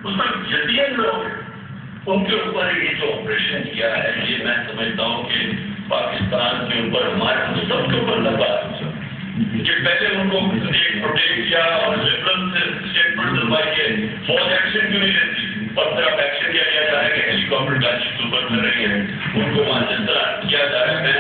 اس میں جدید لوگ ان کے اوپر یہ جو آپریشن کیا ہے، یہ میں سمجھتا ہوں کہ پاکستان کے اوپر ہمارے ہم سب کے اوپر لگا کہ پہلے ان کو ایک پروٹیکٹ کیا اور لبرل سے اسٹیٹمنٹ دلوائی ہے، فوج ایکشن کیوں نہیں لیتی، اور پھر اب ایکشن کیا جا رہا ہے کہ ہیلی کاپٹر گاڑی اوپر کر رہی ہے، ان کو وہاں سے طرح کیا جا رہا ہے۔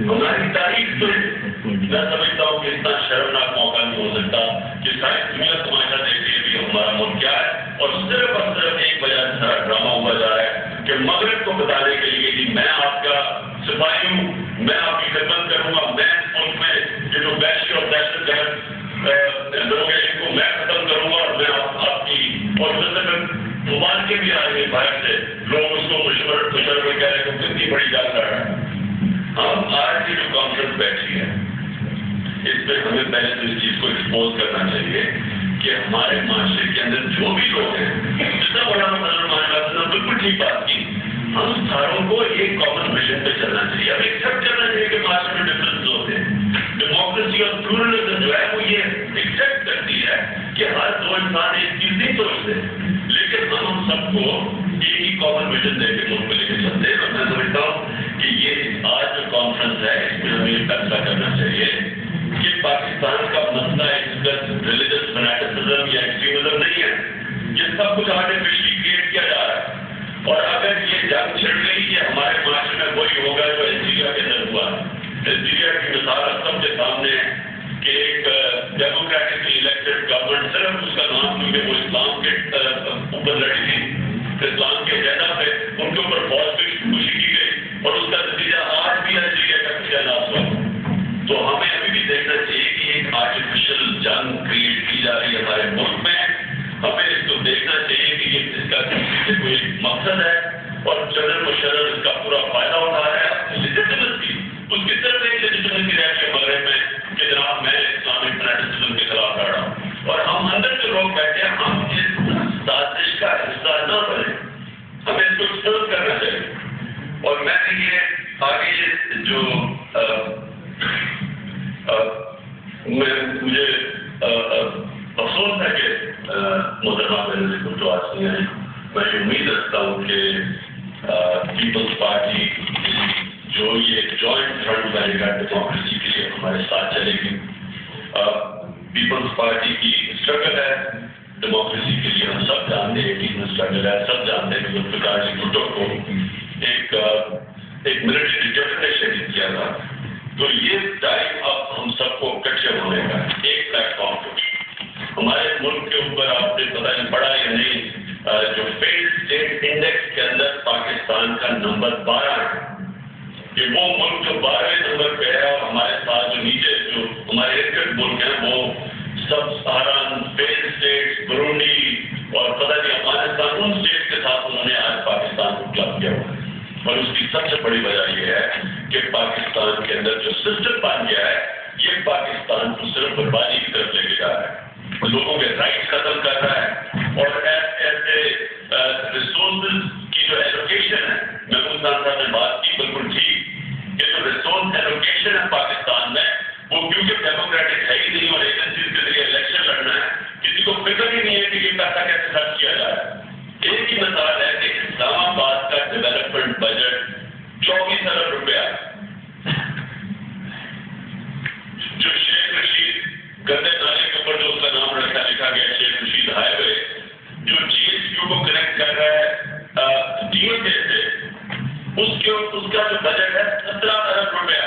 ہماری تاریخ تو میں سمجھتا ہوں کہ اتنا شرمناک موقع نہیں ہو سکتا کہ ساری دنیا تماشا دیکھتی ہے بھی ہمارا ملک کیا ہے، اور صرف ایک وجہ سے سارا ڈرامہ ہوا جا رہا ہے کہ مغرب کو بتانے کے لیے کہ میں آپ کا سپاہی ہوں، میں آپ کی خدمت کروں گا، میں ملک میں یہ جو وحشی اور دہشت گرد لوگ ہیں ان کو میں ختم کروں گا، اور میں آپ کی اور موبائل کے بھی آئے باہر سے لوگ اس کو مشورہ کہہ رہے ہیں کتنی بڑی جان کر رہا ہے۔ ہم آج کی جو کانفرنس بیٹھی ہے اس پہ ہمیں پہلے تو اس چیز کو ایکسپوز کرنا چاہیے کہ ہمارے معاشرے کے اندر جو بھی لوگ ہیں، جتنا بڑا نے بالکل ٹھیک بات کی، ہم ساروں کو ایک کامن مشن پہ چلنا چاہیے، ہمیں ایکسیپٹ کرنا چاہیے کہ معاشرے میں ڈفرینس ہوتے ہیں۔ ڈیموکریسی اور پلورلزم جو ہے وہ یہ ایکسیپٹ کرتی ہے کہ ہر دو انسان ایک چیز نہیں سوچتے، لیکن ہم سب کو ایک ہی کامن مشن دے کے ملک کو لے کے چلتے ہیں۔ اور میں سمجھتا ہوں کہ یہ آج جو کانفرنس ہے اس میں ہمیں فیصلہ کرنا چاہیے کہ پاکستان کا مسئلہ ریلیجس فنیٹسزم یا ایکسٹریمزم نہیں ہے، یہ سب کچھ آرٹیفیشلی کریٹ کیا جا رہا ہے، اور اگر یہ جنگ چھڑ گئی کہ ہمارے معاشرے میں وہی ہوگا جو الجیریا کے اندر ہوا۔ الجیریا کی مثال سب کے سامنے ہے کہ ایک ڈیموکریٹکلی الیکٹڈ گورنمنٹ، صرف اس کا نام کیونکہ وہ اسلام کے اوپر لڑی تھی، اسلام کے ایجنڈا پہ ان کے اوپر فوج پہ خوشی کی گئی، اور اس کا نتیجہ آج بھی الجیریا کا نتیجہ ہوا۔ تو ہمیں ابھی بھی دیکھنا چاہیے کہ ایک آرٹیفیشل جنگ کریٹ کی جا رہی ہے ہمارے ملک میں، ہمیں اس کو دیکھنا چاہیے کہ یہ اس کا کسی کوئی مقصد ہے، اور جنرل مشرف اس کا پورا فائدہ اٹھا رہا ہے اپنی لیجیٹمیسی، اس کی طرف ایک لیجیٹمیسی رہ کے مغرب میں کہ جناب میں اسلامک فنیٹسزم کے خلاف لڑ رہا ہوں، اور ہم اندر جو لوگ بیٹھے ہیں ہم اس سازش کا حصہ نہ بنے، ہمیں اس کو ایکسپوز کرنا چاہیے۔ اور میں یہ آگے جو مجھے افسوس ہے کہ محترمہ میرے سے کچھ آج نہیں آئی، میں یہ امید رکھتا ہوں کہ پیپلز پارٹی جو یہ جوائنٹ فرنٹ بنے گا ڈیموکریسی کے لیے ہمارے ساتھ چلے گی۔ پیپلز پارٹی کی اسٹرگل ہے ڈیموکریسی کے لیے، ہم سب جانتے ہیں کہ اسٹرگل ہے، سب جانتے ہیں کہ ذوالفقار علی بھٹو کو ایک ملٹری ڈکٹیٹر نے شہید کیا تھا۔ تو یہ ٹائم اب ہم سب کو اکٹھے ہونے کا ایک پلیٹ فارم پہ، ہمارے ملک کے اوپر آپ نے پتہ نہیں پڑھا یا نہیں، جو فیلڈ اسٹیٹ انڈیکس کے اندر پاکستان کا نمبر 12 ہے، کہ وہ ملک جو 12ویں نمبر پہ ہے، اور ہمارے ساتھ جو نیچے جو ہمارے ایک ملک ہیں وہ سب سہاران، فیلڈ اسٹیٹ، برونڈی اور پتہ نہیں افغانستان، ان اسٹیٹ کے ساتھ انہوں نے آج پاکستان کو کلب کیا ہوا ہے۔ اور اس کی سب سے بڑی وجہ یہ ہے کہ پاکستان کے اندر جو سسٹم بن گیا ہے یہ پاکستان کو صرف بربادی کی طرف لے کے جا رہا ہے، لوگوں کے رائٹس ختم کر رہا ہے، اور ایسے ریسورسز کی جو ایلوکیشن ہے، محمود خان صاحب نے بات کی بالکل ٹھیک، کہ جو ریسورس ایلوکیشن ہے پاکستان میں وہ کیونکہ ڈیموکریٹک ہے ہی نہیں، اور ایجنسیز کے ذریعے الیکشن لڑنا ہے، کسی کو فکر ہی نہیں ہے کہ یہ پیسہ کیسے خرچ کیا جا رہا ہے۔ ایک ہی مثال ہے کہ اسلام آباد کا ڈیولپمنٹ بجٹ 24 ارب روپیہ، جو شیخ رشید گندے نالے کے اوپر جو اس کا نام لکھا گیا شیخ رشید ہائی وے، جو جی ایس کیو کو کنیکٹ کر رہا ہے ڈی او کے سے، اس کا جو بجٹ ہے 17 ارب روپیہ،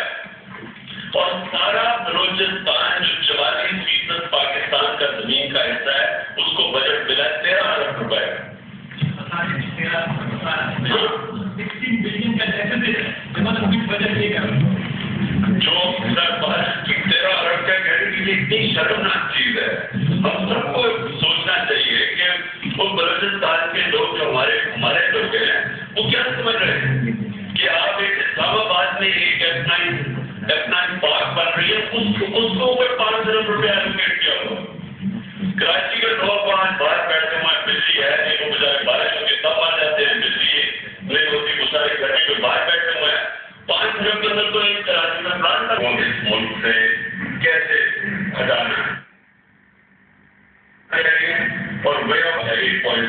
اور سارا بلوچستان جو 44% پاکستان کا زمین کا حصہ ہے اس کو بجٹ ملا 13 ارب روپئے۔ 16 بلین کا ڈیفیسٹ ہے، بجٹ لے کر جو 13 ارب کا کہنے کی اتنی شرمناک چیز ہے۔ ہم سب کو سوچنا چاہیے کہ وہ بلوچستان کے لوگ جو ہمارے لوگ ہیں وہ کیا سمجھ رہے ہیں کہ آپ ایک اسلام آباد میں ایک F9 پارک بن رہی ہے، اس کو اوپر 5 ارب روپیہ ایلوکیٹ کیا ہوا۔ کراچی کے لوگ وہاں باہر بیٹھتے ہیں، بجلی ہے نہیں، وہ بجائے بارش ہوتی تب آ جاتے ہیں، بجلی نہیں ہوتی وہ سارے گرمی میں باہر بیٹھے ہوئے ہیں۔ 5 ارب کے اندر تو ایک کراچی میں پلان تھا، اس ملک سے کیسے ہٹانا ہے، اور وے آف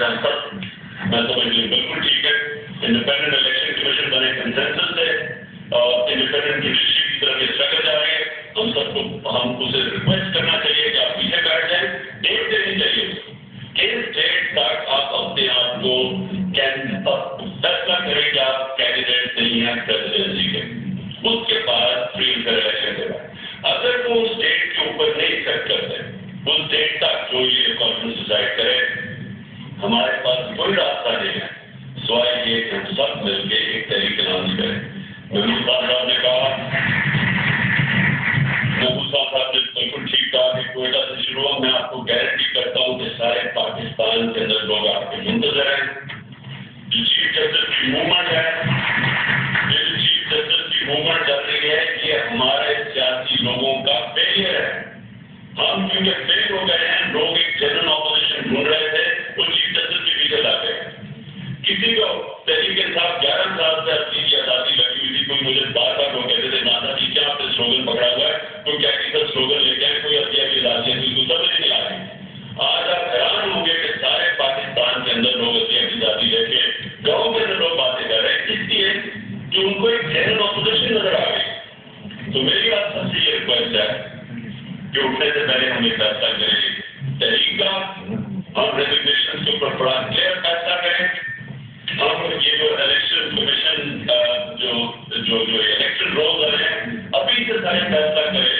ہیں سب میں سمجھ لوں بالکل ٹھیک ہے. انڈیپینڈنٹ الیکشن کمیشن بنے کنسنسس سے اور انڈیپینڈنٹ جوڈیشری کی طرف یہ اسٹرگل جا رہے ہیں. ہم سب کو ہم اسے ریکویسٹ کرنا چاہیے کہ آپ پیچھے بیٹھ جائیں. ڈیٹ دینی چاہیے کس ڈیٹ تک آپ اپنے آپ کو فیصلہ کریں کہ آپ کینڈیڈیٹ نہیں ہیں پریزیڈنسی کے. اس کے بعد فری اینڈ فیئر الیکشن کے بعد اگر وہ اس ڈیٹ کے اوپر نہیں سیٹ کرتے اس ڈیٹ تک جو یہ کانفرنس ڈیسائڈ کرے ہمارے پاس کوئی راستہ نہیں ہے سوائے یہ کہ ہم سب مل کے ایک تحریک اناؤنس کریں. محبوب صاحب نے کہا محبوب صاحب نے بالکل ٹھیک کہا کہ کوئٹہ سے شروع ہو. میں آپ کو گارنٹی کرتا ہوں کہ سارے پاکستان کے اندر لوگ آپ کے منتظر ہیں. جو چیف جسٹس کی موومنٹ ہے جو چیف جسٹس کی موومنٹ چل رہی ہے یہ ہمارے سیاسی لوگوں کا فیلئر ہے. ہم کیونکہ فیل ہو گئے ہیں. لوگ ایک جنرل اپوزیشن ڈھونڈ رہے تھے وہ چیف جسٹس کے پیچھے لا گئے. کسی کو تحریک انصاف 11 سال سے اپنی کی آزادی لگی ہوئی تھی. کوئی مجھے بار بار لوگ کہتے تھے نادا جی کیا آپ نے سلوگن پکڑا ہوا ہے کوئی کیٹیکل سلوگن لے کے کوئی ابھی ابھی آزادی ہے کو سمجھ نہیں آ رہی. آج آپ حیران ہوں گے کہ سارے پاکستان کے اندر لوگ ابھی ابھی آزادی لے کے گاؤں کے اندر لوگ باتیں کر رہے ہیں اس لیے کہ ان کو ایک جنرل اپوزیشن نظر آ گئی. تو میری بات سب سے یہ ریکویسٹ ہے کہ اٹھنے سے پہلے ہم یہ فیصلہ کریں تحریک کا ہم ریزگنیشن کے اوپر بڑا کلیئر فیصلہ کریں. ہم یہ جو الیکشن کمیشن جو الیکشن رولز ہیں ابھی سے سارے فیصلہ کریں.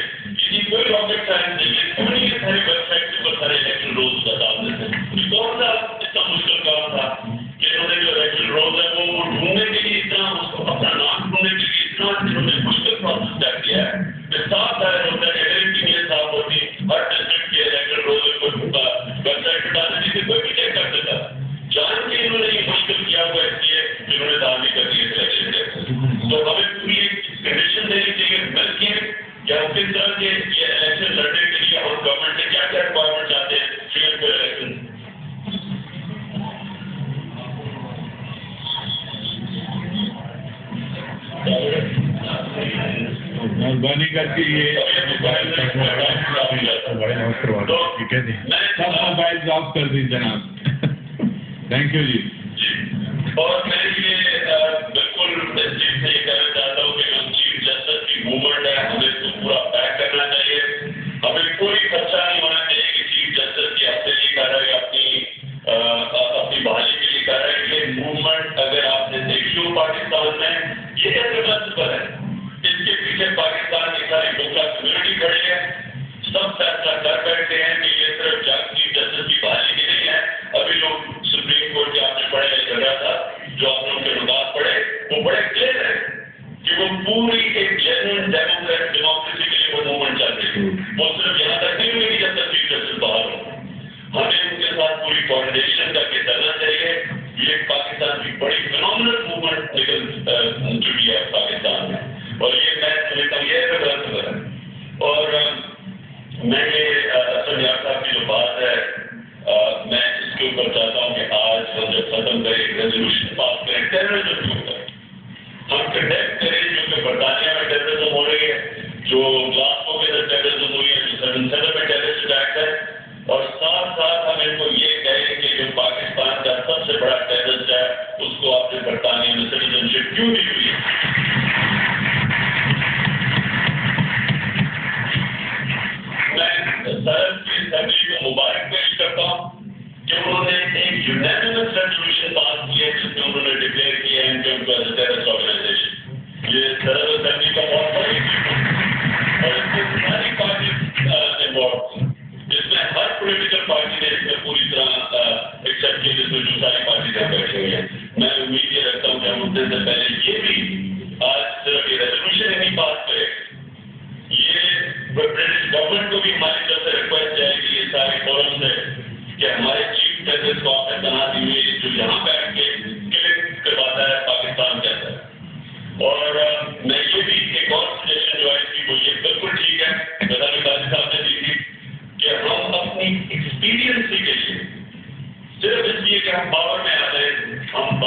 یہ کوئی راکٹ سائنس نہیں ہے. کیوں نہیں ساری ویب سائٹ کے اوپر سارے الیکشن رولز بتا دیتے ہیں. کون سا اتنا مشکل کام تھا کہ انہوں نے جو الیکشن رولز ہے وہ ڈھونڈنے کے لیے اتنا اس کو اپنا نام ڈھونڈنے کے لیے اتنا انہوں نے مشکل پروسیس طے کیا ہے کہ صاف ظاہر ہوتا ہے ایڈنٹی کے صاف ہوتی ہر ڈسٹرکٹ کے الیکشن رولز کو ویب سائٹ پہ ڈالنے کے لیے کوئی بھی چیک کر دیتا. جان کے انہوں نے یہ مشکل کیا ہوا اس لیے جنہوں نے دعوی کر دی الیکشن کے. تو ہمیں پوری ایک کنڈیشن دینی چاہیے مل کے کہ ہم کس طرح کے یہ الیکشن لڑنے کے لیے ہم گورنمنٹ سے کیا کیا ریکوائرمنٹ چاہتے ہیں فری اینڈ فیئر الیکشن. مہربانی کر کے یہ سب موبائل آف کر دیں جناب. تھینک یو جی. اور میں یہ بالکل اس چیز سے یہ کہنا چاہتا ہوں کہ جو چیف جسٹس کی موومنٹ ہے ہمیں اس کو پورا پیک کرنا چاہیے. ہمیں کوئی خدشہ نہیں ہونا چاہیے کہ چیف جسٹس کی ہفتے نہیں کر رہے اپنی بحالی کے لیے کر رہے ہیں. یہ موومنٹ اگر آپ نے دیکھی ہو پاکستان میں یہ ریورسبل ہے. اس کے پیچھے پاکستان کی ساری ڈوکرا کمیونٹی کھڑی ہے. سب فیصلہ کر بیٹھتے ہیں کہ یہ صرف چیف جسٹس کی بحالی کی نہیں ہے. ابھی لوگ سپریم کورٹ کے آپ نے پڑھے جگہ تھا جو آپ نے ان کے نکات پڑھے وہ بڑے کلیئر ہے کہ وہ پوری ایک جنرل ڈیموکریسی کے لیے وہ موومنٹ چل رہی ہے. وہ صرف یہاں تک نہیں ہوئی کہ جب تک چیف جسٹس باہر ہو. ہمیں ان کے ساتھ پوری کوآرڈینیشن کر کے چلنا چاہیے. یہ پاکستان کی بڑی فینومینل موومنٹ نکل چکی ہے پاکستان میں اور یہ میں سمجھتا ہوں یہ ریورسبل ہے. اور میں یہ اصل یار صاحب کی جو بات ہے میں اس کے اوپر چاہتا ہوں کہ آج ہم جب ختم کریں ایک ریزولوشن پاس کریں ٹیررزم کے اوپر. ہم کنڈیکٹ کریں جو کہ برطانیہ میں ٹیررزم ہو رہی ہے جو گلاسکو کے اندر ٹیررزم ہوئی ہے جو 77 میں ٹیررسٹ اٹیک ہے. اور ساتھ ساتھ ہم ان کو یہ کہیں کہ جو پاکستان کا سب سے بڑا ٹیررسٹ ہے اس کو آپ نے برطانیہ میں سٹیزن شپ کیوں دی ہوئی ہے. میں صدر کی اسمبلی کو مبارک پیش کرتا ہوں کہ انہوں نے ایک یونینیمس ریزولوشن پاس کی ہے جس میں انہوں نے ڈکلیئر کیا ہے کہ ان کو ایز اے ٹیررسٹ آرگنائزیشن. یہ صدر اسمبلی کا بہت بڑی اور اس میں ساری پارٹی انوالو تھی. اس میں ہر پولیٹیکل پارٹی نے اس میں پوری طرح ایکسیپٹ کیا جس میں جو ساری پارٹی بیٹھی ہوئی ہے. میں امید یہ رکھتا ہوں کہ ہم اٹھنے سے پہلے یہ بھی آج صرف یہ ریزولوشن ہی نہیں پاس کرے. یہ برٹش گورنمنٹ کو بھی ہماری طرف سے ریکویسٹ جائے گی یہ سارے فورم سے کہ ہمارے چیف جسٹس کو آپ نے بنا دی ہوئی جو یہاں بیٹھ کے کلک کرواتا ہے پاکستان کے اندر. اور میں یہ بھی ایک اور سجیشن جو آئی تھی وہ یہ بالکل ٹھیک ہے غزالی قاضی صاحب نے دی تھی کہ ہم اپنی ایکسپیرینسی کے لیے صرف اس لیے کہ ہم پاور میں آ جائیں ہم